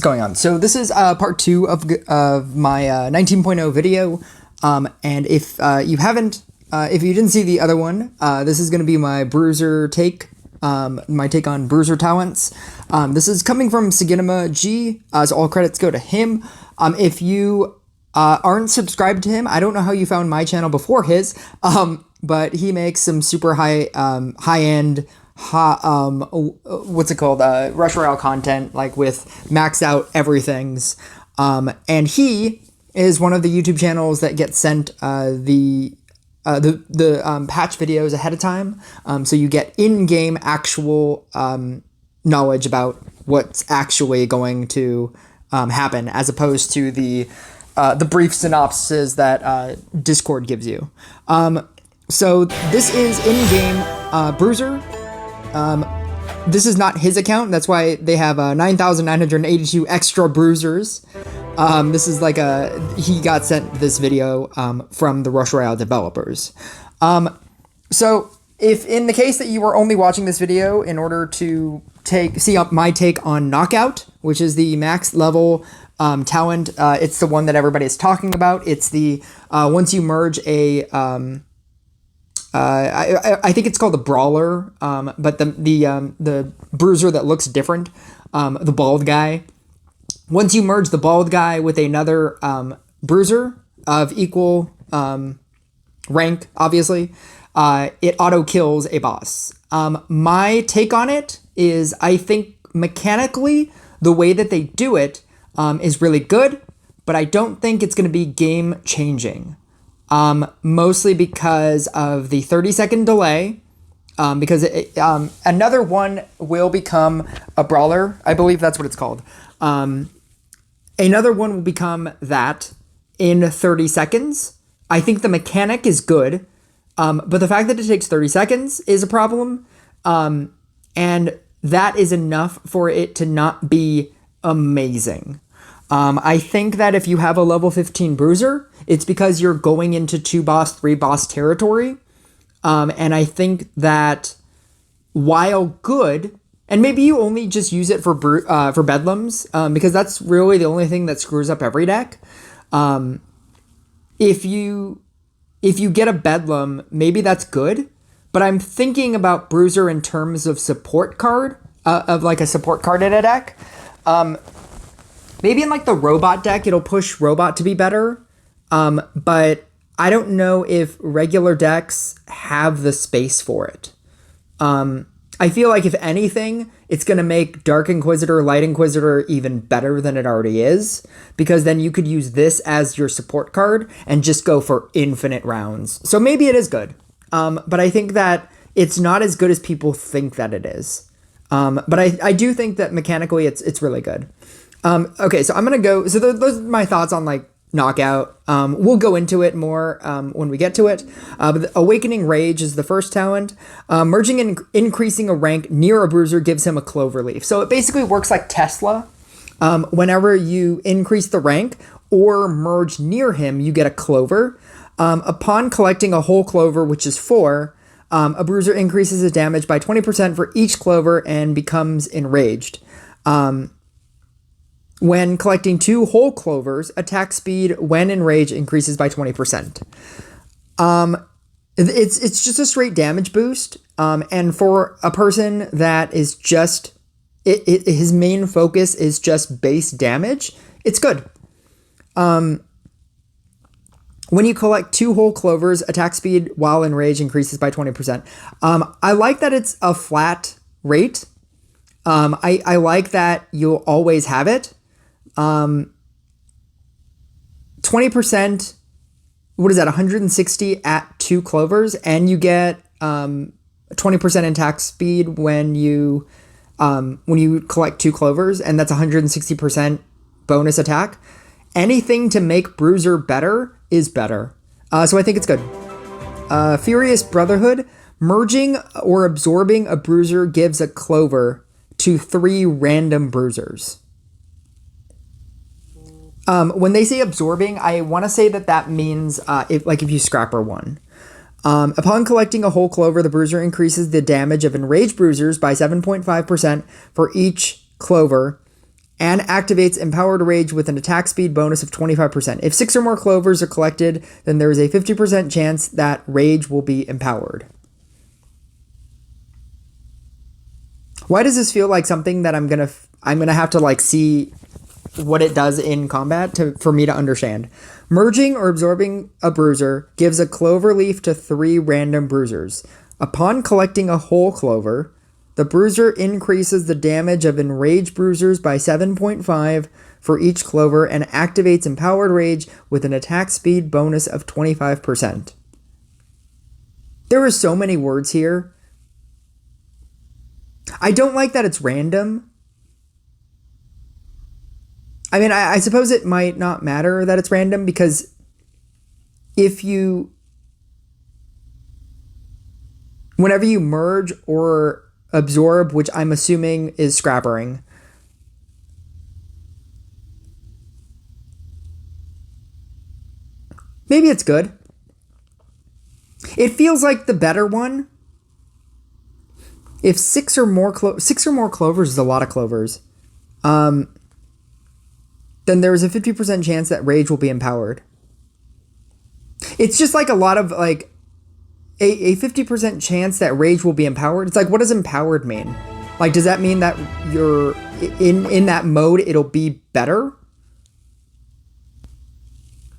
What's going on? So this is part 2 of my 19.0 video, and if you haven't, if you didn't see the other one, this is going to be my Bruiser take, my take on Bruiser talents. This is coming from Saginema G, so all credits go to him. If you aren't subscribed to him, I don't know how you found my channel before his, but he makes some super high-end, what's it called? Rush Royale content, like with maxed out everythings. And he is one of the YouTube channels that gets sent the patch videos ahead of time. So you get in-game actual knowledge about what's actually going to happen, as opposed to the brief synopsis that Discord gives you. So this is in-game Bruiser. This is not his account. That's why they have 9,982 extra Bruisers. This is like he got sent this video from the Rush Royale developers. So if in the case that you were only watching this video in order to see my take on Knockout, which is the max level talent, it's the one that everybody is talking about. It's the once you merge a I think it's called the Brawler, but the Bruiser that looks different, the bald guy. Once you merge the bald guy with another Bruiser of equal rank, obviously, it auto kills a boss. My take on it is, I think mechanically the way that they do it is really good, but I don't think it's going to be game changing. Mostly because of the 30-second delay, because another one will become a brawler. I believe that's what it's called. Another one will become that in 30 seconds. I think the mechanic is good, but the fact that it takes 30 seconds is a problem, and that is enough for it to not be amazing. I think that if you have a level 15 Bruiser, it's because you're going into 2-boss, 3-boss territory. And I think that while good, and maybe you only just use it for Bedlams, because that's really the only thing that screws up every deck. If you get a Bedlam, maybe that's good. But I'm thinking about Bruiser in terms of support card, of like a support card in a deck. Maybe in like the robot deck, it'll push robot to be better. But I don't know if regular decks have the space for it. I feel like if anything, it's going to make Dark Inquisitor, Light Inquisitor even better than it already is. Because then you could use this as your support card and just go for infinite rounds. So maybe it is good. But I think that it's not as good as people think that it is. But I do think that mechanically it's really good. Okay, so I'm going to go, so those are my thoughts on like Knockout. We'll go into it more when we get to it. But Awakening Rage is the first talent. Merging and increasing a rank near a Bruiser gives him a clover leaf. So it basically works like Tesla. Whenever you increase the rank or merge near him, you get a clover. Upon collecting a whole clover, which is 4, a Bruiser increases his damage by 20% for each clover and becomes enraged. When collecting 2 whole clovers, attack speed when enraged increases by 20%. It's just a straight damage boost. And for a person that is just, his main focus is just base damage, it's good. When you collect 2 whole clovers, attack speed while enraged increases by 20%. I like that it's a flat rate. I like that you'll always have it. 20%, what is that, 160 at 2 clovers, and you get 20% attack speed when you collect 2 clovers, and that's 160% bonus attack. Anything to make Bruiser better is better. So I think it's good. Furious Brotherhood. Merging or absorbing a Bruiser gives a clover to 3 random Bruisers. When they say absorbing, I want to say that means if you scrapper one. Upon collecting a whole clover, the Bruiser increases the damage of enraged Bruisers by 7.5% for each clover and activates Empowered Rage with an attack speed bonus of 25%. If 6 or more clovers are collected, then there is a 50% chance that Rage will be empowered. Why does this feel like something that I'm gonna have to like see what it does in combat for me to understand? Merging or absorbing a bruiser gives a clover leaf to 3 random bruisers. Upon collecting a whole clover, the bruiser increases the damage of enraged bruisers by 7.5 for each clover and activates Empowered Rage with an attack speed bonus of 25%. There are so many words here. I don't like that it's random. I mean, I suppose it might not matter that it's random because whenever you merge or absorb, which I'm assuming is scrappering, maybe it's good. It feels like the better one. If 6 or more clovers is a lot of clovers, then there is a 50% chance that Rage will be empowered. It's just like a lot of like a 50% chance that Rage will be empowered. It's like, what does empowered mean? Like, does that mean that you're in that mode, it'll be better?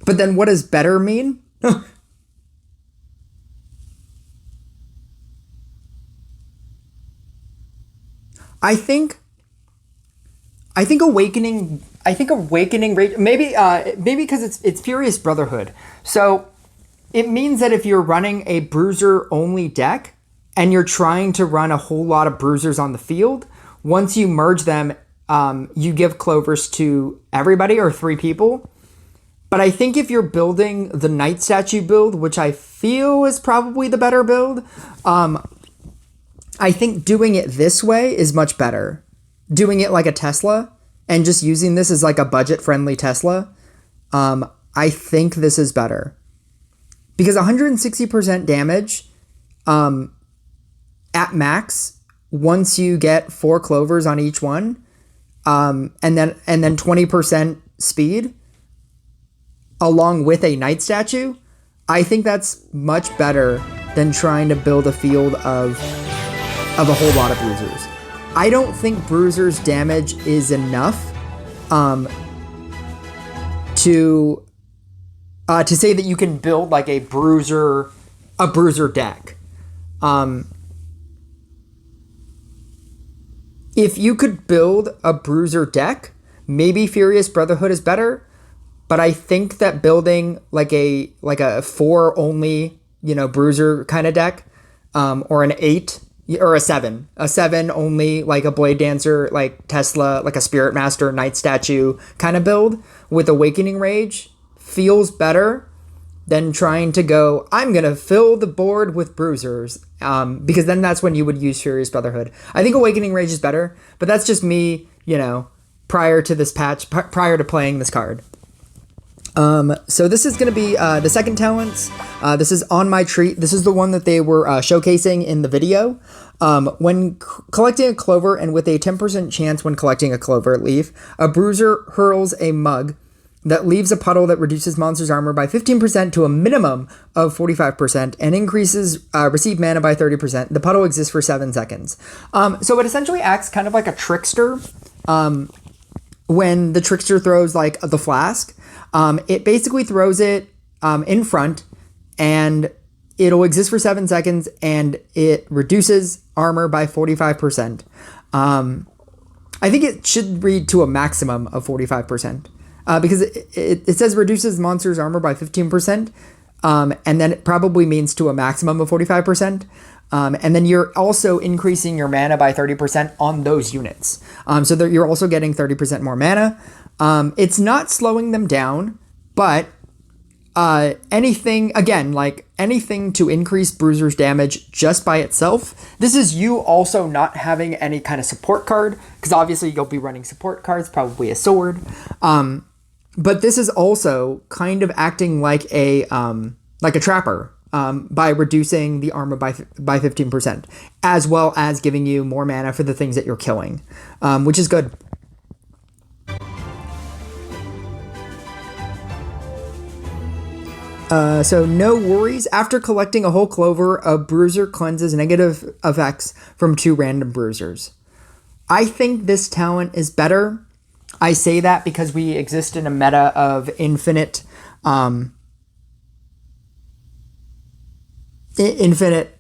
But then what does better mean? I think awakening rage, maybe because it's Furious Brotherhood. So it means that if you're running a bruiser only deck and you're trying to run a whole lot of bruisers on the field, once you merge them, you give clovers to everybody or 3 people. But I think if you're building the Knight Statue build, which I feel is probably the better build, I think doing it this way is much better. Doing it like a Tesla and just using this as like a budget-friendly Tesla, I think this is better. Because 160% damage at max, once you get 4 clovers on each one, and then 20% speed, along with a Knight Statue, I think that's much better than trying to build a field of a whole lot of bruisers. I don't think bruisers damage is enough to say that you can build like a bruiser deck. If you could build a bruiser deck, maybe Furious Brotherhood is better, but I think that building like a 4 only, bruiser kind of deck, or an 8 or a 7 only, like a Blade Dancer, like Tesla, like a Spirit Master, Knight Statue kind of build with Awakening Rage feels better than trying to go, I'm going to fill the board with bruisers, because then that's when you would use Furious Brotherhood. I think Awakening Rage is better, but that's just me, prior to this patch, prior to playing this card. So this is going to be the second talents. This is On My Treat. This is the one that they were showcasing in the video. When collecting a clover and with a 10% chance when collecting a clover leaf, a bruiser hurls a mug that leaves a puddle that reduces monster's armor by 15% to a minimum of 45% and increases received mana by 30%. The puddle exists for 7 seconds. So it essentially acts kind of like a trickster. When the trickster throws like the flask, it basically throws it in front and it'll exist for 7 seconds and it reduces armor by 45%. I think it should read to a maximum of 45%. Because it says reduces monster's armor by 15%, and then it probably means to a maximum of 45%. And then you're also increasing your mana by 30% on those units. So that you're also getting 30% more mana. It's not slowing them down, but anything to increase Bruiser's damage just by itself. This is you also not having any kind of support card, because obviously you'll be running support cards, probably a sword. But this is also kind of acting like a trapper, by reducing the armor by 15%, as well as giving you more mana for the things that you're killing, which is good. So no worries. After collecting a whole clover, a bruiser cleanses negative effects from 2 random bruisers. I think this talent is better. I say that because we exist in a meta of infinite infinite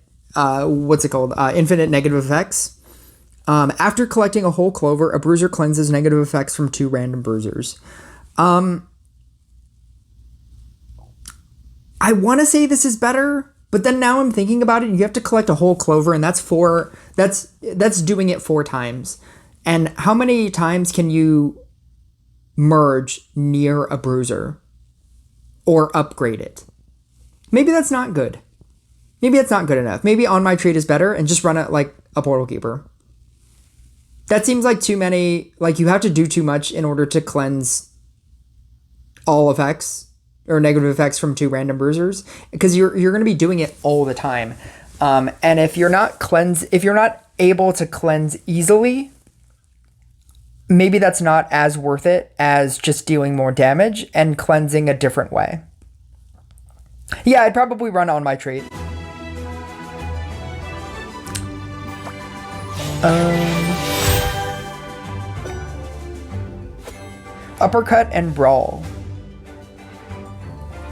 negative effects. After collecting a whole clover, a bruiser cleanses negative effects from 2 random bruisers. I want to say this is better, but then now I'm thinking about it. You have to collect a whole clover, and that's doing it 4 times. And how many times can you merge near a bruiser or upgrade it? Maybe that's not good. Maybe it's not good enough. Maybe On My Trade is better and just run it like a Portal Keeper. That seems like too many, like you have to do too much in order to cleanse all effects or negative effects from 2 random bruisers, because you're going to be doing it all the time. And if you're not able to cleanse easily, maybe that's not as worth it as just dealing more damage and cleansing a different way. Yeah, I'd probably run On My Trade. Uppercut and Brawl.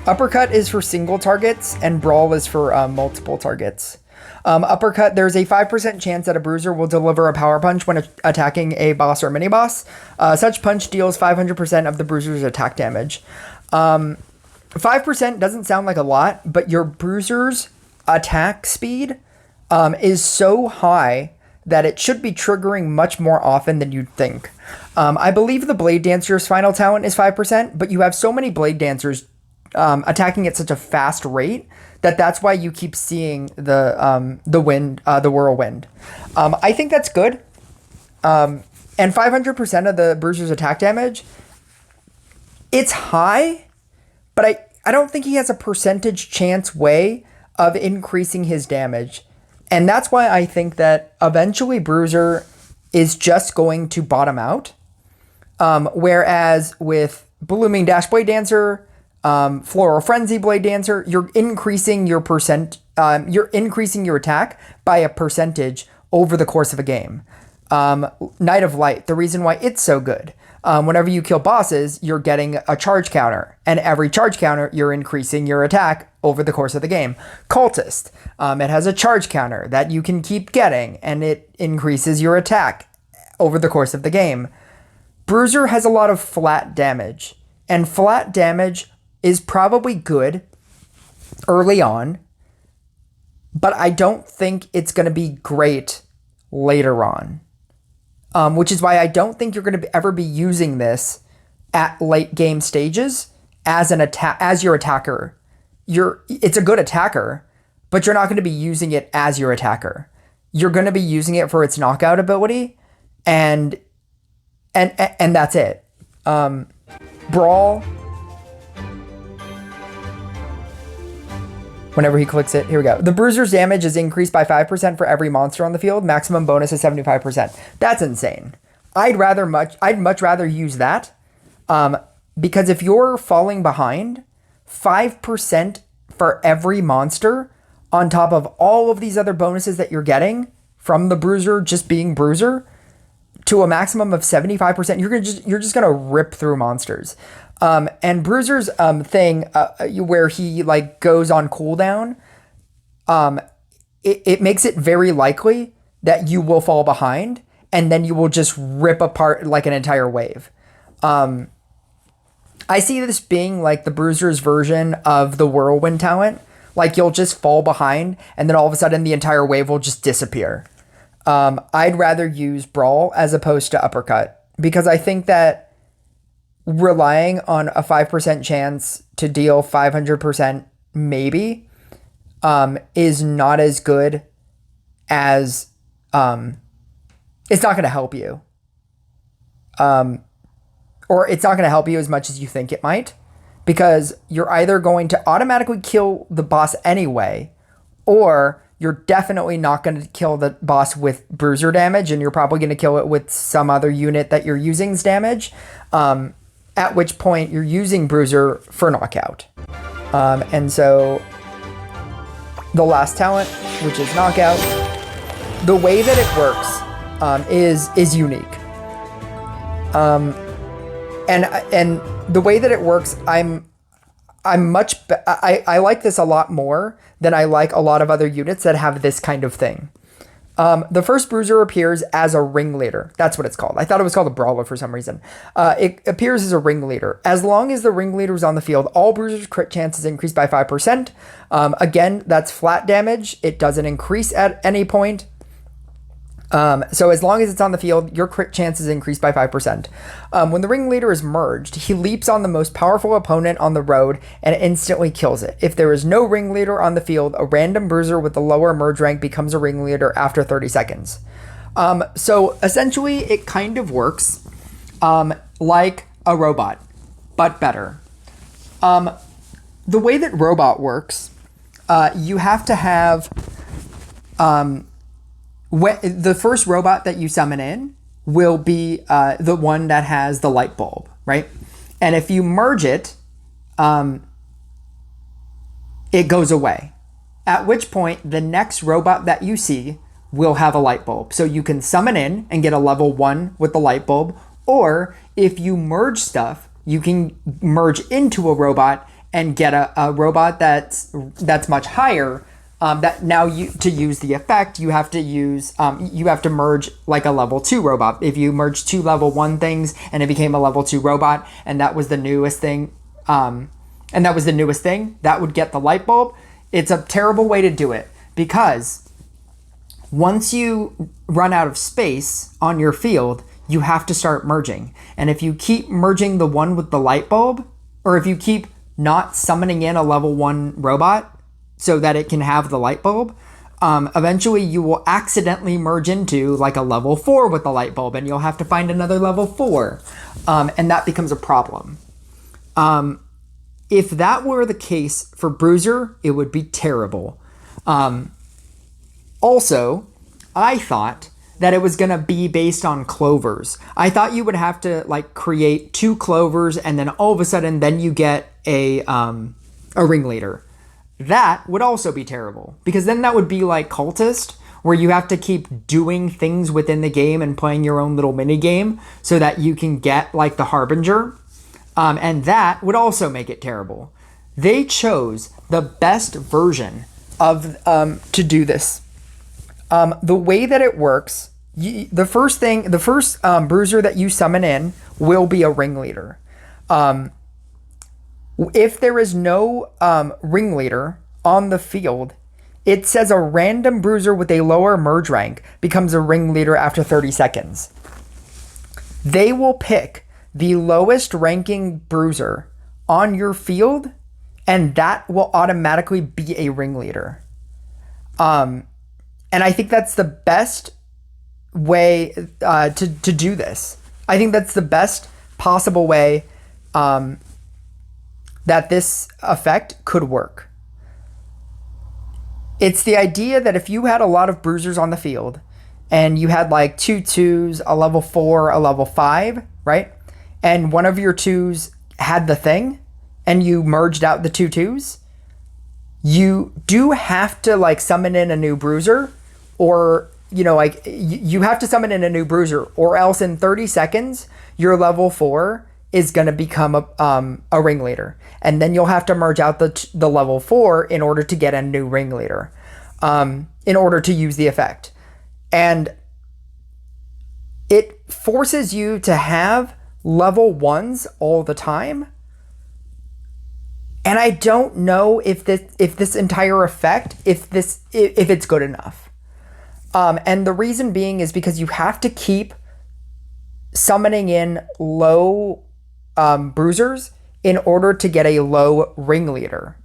Uppercut is for single targets, and Brawl is for multiple targets. Uppercut, there's a 5% chance that a bruiser will deliver a power punch when attacking a boss or mini-boss. Such punch deals 500% of the bruiser's attack damage. 5% doesn't sound like a lot, but your bruiser's attack speed is so high that it should be triggering much more often than you'd think. I believe the Blade Dancer's final talent is 5%, but you have so many Blade Dancers attacking at such a fast rate that's why you keep seeing the whirlwind. I think that's good. And 500% of the bruiser's attack damage, it's high, but I don't think he has a percentage chance way of increasing his damage. And that's why I think that eventually Bruiser is just going to bottom out. Whereas with Blooming Dash Blade Dancer, Floral Frenzy Blade Dancer, you're increasing your attack by a percentage over the course of a game. Night of Light, the reason why it's so good. Whenever you kill bosses, you're getting a charge counter, and every charge counter, you're increasing your attack over the course of the game. Cultist, it has a charge counter that you can keep getting, and it increases your attack over the course of the game. Bruiser has a lot of flat damage, and flat damage is probably good early on, but I don't think it's going to be great later on. Which is why I don't think you're going to ever be using this at late game stages as your attacker. It's a good attacker, but you're not going to be using it as your attacker. You're going to be using it for its knockout ability, and that's it. Brawl. Whenever he clicks it, here we go. The Bruiser's damage is increased by 5% for every monster on the field. Maximum bonus is 75%. That's insane. I'd much rather use that. Because if you're falling behind, 5% for every monster on top of all of these other bonuses that you're getting from the Bruiser just being Bruiser to a maximum of 75%, you're just gonna rip through monsters. And Bruiser's thing where he like goes on cooldown, it makes it very likely that you will fall behind, and then you will just rip apart like an entire wave. I see this being like the Bruiser's version of the Whirlwind talent. Like you'll just fall behind, and then all of a sudden the entire wave will just disappear. I'd rather use Brawl as opposed to Uppercut, because I think that relying on a 5% chance to deal 500% maybe is not as good as it's not going to help you. Or it's not going to help you as much as you think it might, because you're either going to automatically kill the boss anyway, or you're definitely not going to kill the boss with Bruiser damage, and you're probably going to kill it with some other unit that you're using's damage. At which point you're using Bruiser for knockout. And so the last talent, which is knockout, the way that it works is unique. And the way that it works, I like this a lot more than I like a lot of other units that have this kind of thing. The first Bruiser appears as a ringleader. That's what it's called. I thought it was called a brawler for some reason. It appears as a ringleader. As long as the ringleader is on the field, all Bruiser's crit chances increase by 5%. Again, that's flat damage. It doesn't increase at any point. So as long as it's on the field, your crit chances increase by 5%. When the ringleader is merged, he leaps on the most powerful opponent on the road and instantly kills it. If there is no ringleader on the field, a random bruiser with the lower merge rank becomes a ringleader after 30 seconds. So essentially, it kind of works like a robot, but better. The way that robot works, you have to have... the first robot that you summon in will be the one that has the light bulb, right? And if you merge it, it goes away. At which point, the next robot that you see will have a light bulb. So you can summon in and get a level 1 with the light bulb, or if you merge stuff, you can merge into a robot and get a robot that's much higher. That now to use the effect, you have to merge like a level 2 robot. If you merge 2 level 1 things and it became a level 2 robot, and that was the newest thing, that would get the light bulb. It's a terrible way to do it, because once you run out of space on your field, you have to start merging. And if you keep merging the one with the light bulb, or if you keep not summoning in a level 1 robot so that it can have the light bulb, eventually you will accidentally merge into like a level 4 with the light bulb, and you'll have to find another level 4. And that becomes a problem. If that were the case for Bruiser, it would be terrible. Also, I thought that it was going to be based on clovers. I thought you would have to like create 2 clovers, and then all of a sudden then you get a ringleader. That would also be terrible, because then that would be like Cultist, where you have to keep doing things within the game and playing your own little mini game so that you can get like the Harbinger. And that would also make it terrible. They chose the best version of to do this. The way that it works, the first Bruiser that you summon in will be a ringleader. If there is no ringleader on the field, it says a random Bruiser with a lower merge rank becomes a ringleader after 30 seconds. They will pick the lowest ranking Bruiser on your field, and that will automatically be a ringleader. And I think that's the best way to do this. I think that's the best possible way that this effect could work. It's the idea that if you had a lot of Bruisers on the field and you had like 2 2s, a level 4, a level 5, right? And one of your 2s had the thing and you merged out the 2 2s, you do have to like summon in a new Bruiser, or you have to summon in a new Bruiser, or else in 30 seconds your level 4 is going to become a ringleader. And then you'll have to merge out the level 4 in order to get a new ringleader, in order to use the effect. And it forces you to have level 1s all the time. And I don't know if this entire effect, if it's good enough. And the reason being is because you have to keep summoning in low Bruisers in order to get a low ringleader,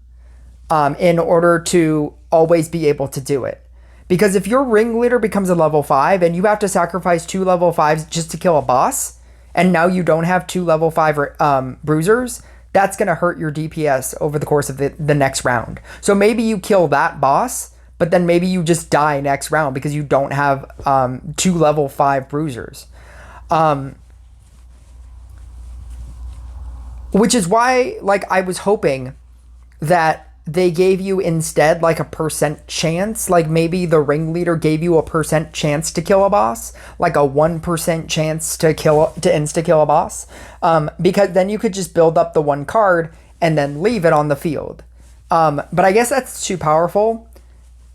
in order to always be able to do it. Because if your ringleader becomes a level 5 and you have to sacrifice 2 level 5s just to kill a boss, and now you don't have 2 level 5 Bruisers, that's going to hurt your DPS over the course of the next round. So maybe you kill that boss, but then maybe you just die next round because you don't have 2 level 5 Bruisers. Which is why, like, I was hoping that they gave you instead like a percent chance, like maybe the ringleader gave you a percent chance to kill a boss, like a 1% chance to insta kill a boss, because then you could just build up the one card and then leave it on the field. But I guess that's too powerful,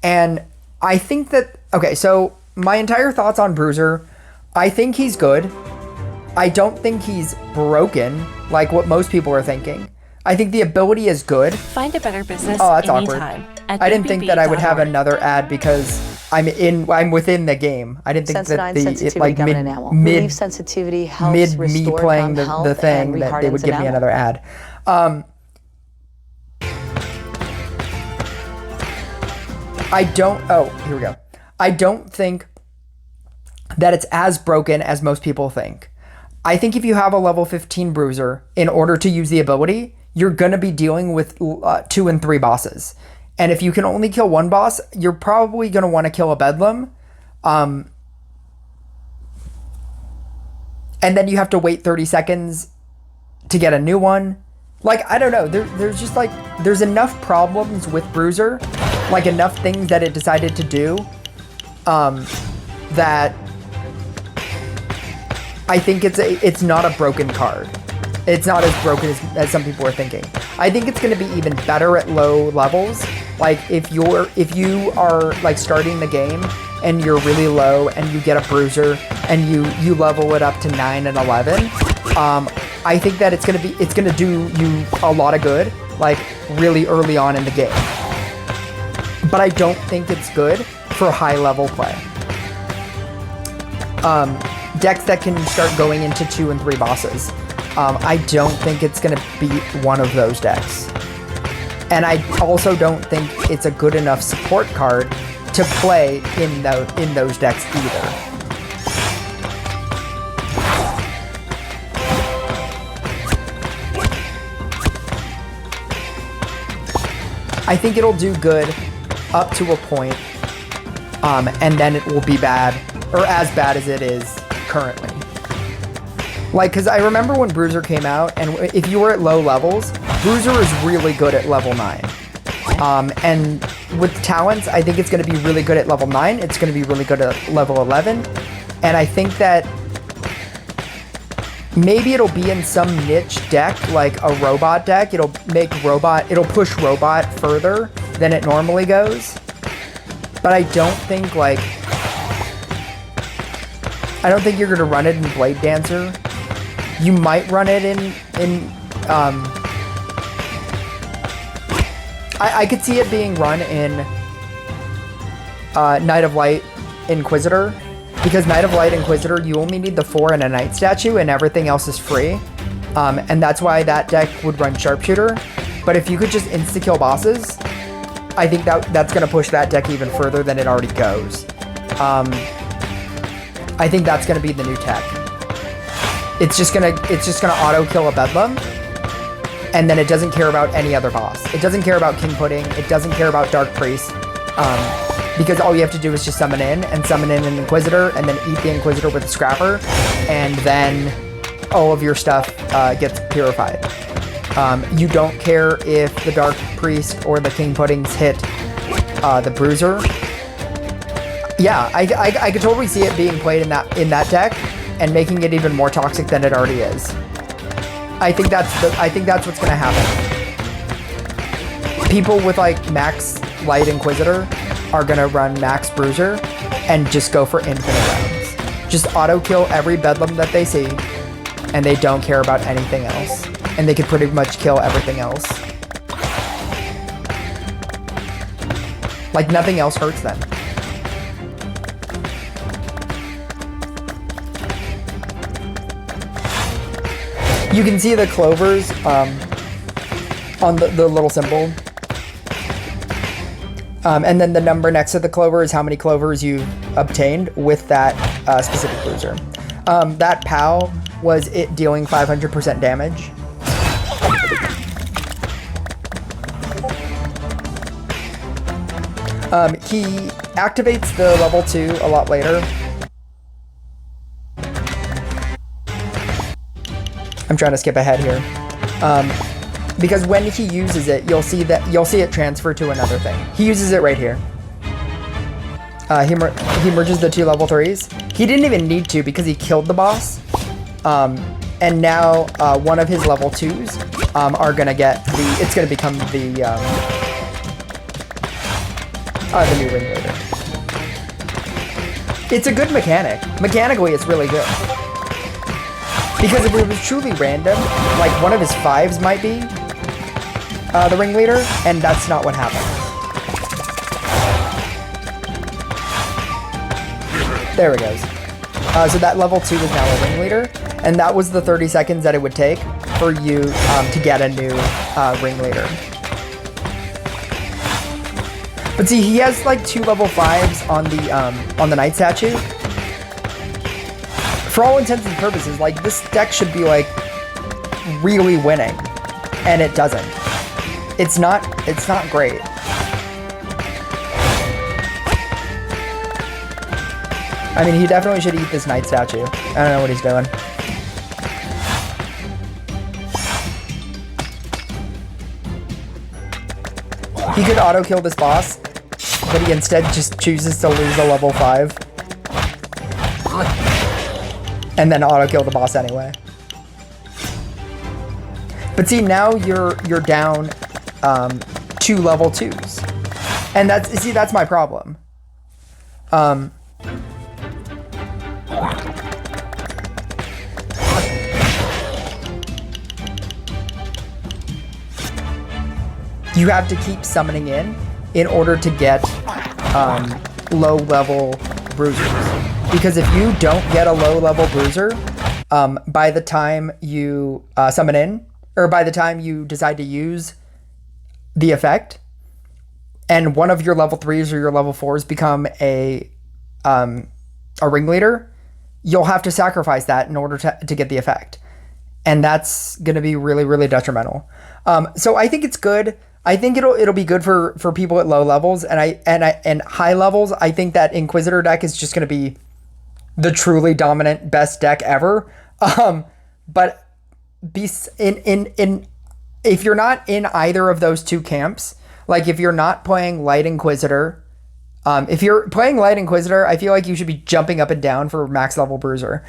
and I think that, okay, so my entire thoughts on Bruiser, I think he's good. I don't think he's broken like what most people are thinking. I think the ability is good. Find a better business. Oh, that's anytime awkward. I didn't think that I would have another ad because I'm within the game. I didn't think that mid sensitivity helps me playing the thing that they would give me another ad. Here we go. I don't think that it's as broken as most people think. I think if you have a level 15 Bruiser, in order to use the ability, you're going to be dealing with 2 and 3 bosses. And if you can only kill one boss, you're probably going to want to kill a Bedlam. And then you have to wait 30 seconds to get a new one. Like, I don't know. There's just like, there's enough problems with Bruiser, like enough things that it decided to do, that I think it's not a broken card. It's not as broken as some people are thinking. I think it's going to be even better at low levels. Like if you are like starting the game and you're really low and you get a Bruiser and you level it up to 9 and 11, I think that it's going to do you a lot of good, like really early on in the game. But I don't think it's good for high level play. Decks that can start going into 2 and 3 bosses. I don't think it's going to beat one of those decks. And I also don't think it's a good enough support card to play in those decks either. I think it'll do good up to a point, and then it will be bad, or as bad as it is currently. Like, because I remember when Bruiser came out, and if you were at low levels, Bruiser is really good at level 9. And with talents, I think it's going to be really good at level 9. It's going to be really good at level 11. And I think that maybe it'll be in some niche deck, like a robot deck. It'll push robot further than it normally goes. But I don't think you're going to run it in Blade Dancer. You might run it in I could see it being run in Knight of Light Inquisitor, because Knight of Light Inquisitor, you only need the 4 and a Knight statue and everything else is free. And that's why that deck would run Sharpshooter. But if you could just insta-kill bosses, I think that's going to push that deck even further than it already goes. I think that's going to be the new tech. It's just gonna auto kill a Bedlam, and then it doesn't care about any other boss. It doesn't care about King Pudding. It doesn't care about Dark Priest, because all you have to do is just summon in an Inquisitor, and then eat the Inquisitor with a Scrapper, and then all of your stuff gets purified. You don't care if the Dark Priest or the King Puddings hit the Bruiser. Yeah, I could totally see it being played in that deck, and making it even more toxic than it already is. I think that's what's gonna happen. People with like max Light Inquisitor are gonna run max Bruiser and just go for infinite rounds. Just auto kill every Bedlam that they see, and they don't care about anything else. And they could pretty much kill everything else. Like nothing else hurts them. You can see the clovers on the little symbol. And then the number next to the clover is how many clovers you obtained with that specific Bruiser. That POW was it dealing 500% damage. He activates the level 2 a lot later. I'm trying to skip ahead here. because when he uses it, you'll see it transfer to another thing. He uses it right here. He merges the 2 level 3s. He didn't even need to because he killed the boss. And now one of his level 2s are gonna get it's gonna become the new ringleader. It's a good mechanic. Mechanically, it's really good. Because if it was truly random, like one of his 5s might be the ringleader, and that's not what happened. There it goes. So that level 2 is now a ringleader, and that was the 30 seconds that it would take for you to get a new ringleader. But see, he has like 2 level 5s on the knight statue. For all intents and purposes, like this deck should be like really winning, and it doesn't. It's not great. I mean, he definitely should eat this knight statue. I don't know what he's doing. He could auto kill this boss, but he instead just chooses to lose a level 5. And then auto kill the boss anyway. But see, now you're down 2 level 2s. And that's my problem. You have to keep summoning in order to get low level bruisers. Because if you don't get a low level bruiser by the time you summon in, or by the time you decide to use the effect, and one of your level 3s or your level 4s become a ringleader, you'll have to sacrifice that in order to get the effect. And that's going to be really, really detrimental. So I think it's good. I think it'll be good for people at low levels, and high levels. I think that Inquisitor deck is just going to be the truly dominant best deck ever. But if you're not in either of those 2 camps, like if you're not playing Light Inquisitor, if you're playing Light Inquisitor, I feel like you should be jumping up and down for max level Bruiser.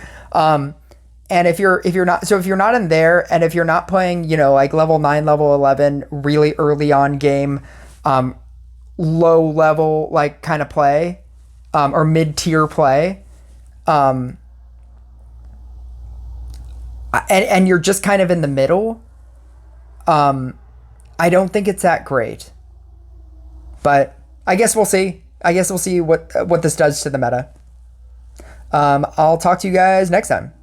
And if you're not in there, and if you're not playing, like level 9, level 11, really early on game, low level, like kind of play, or mid-tier play, and you're just kind of in the middle, I don't think it's that great. But I guess we'll see. I guess we'll see what this does to the meta. I'll talk to you guys next time.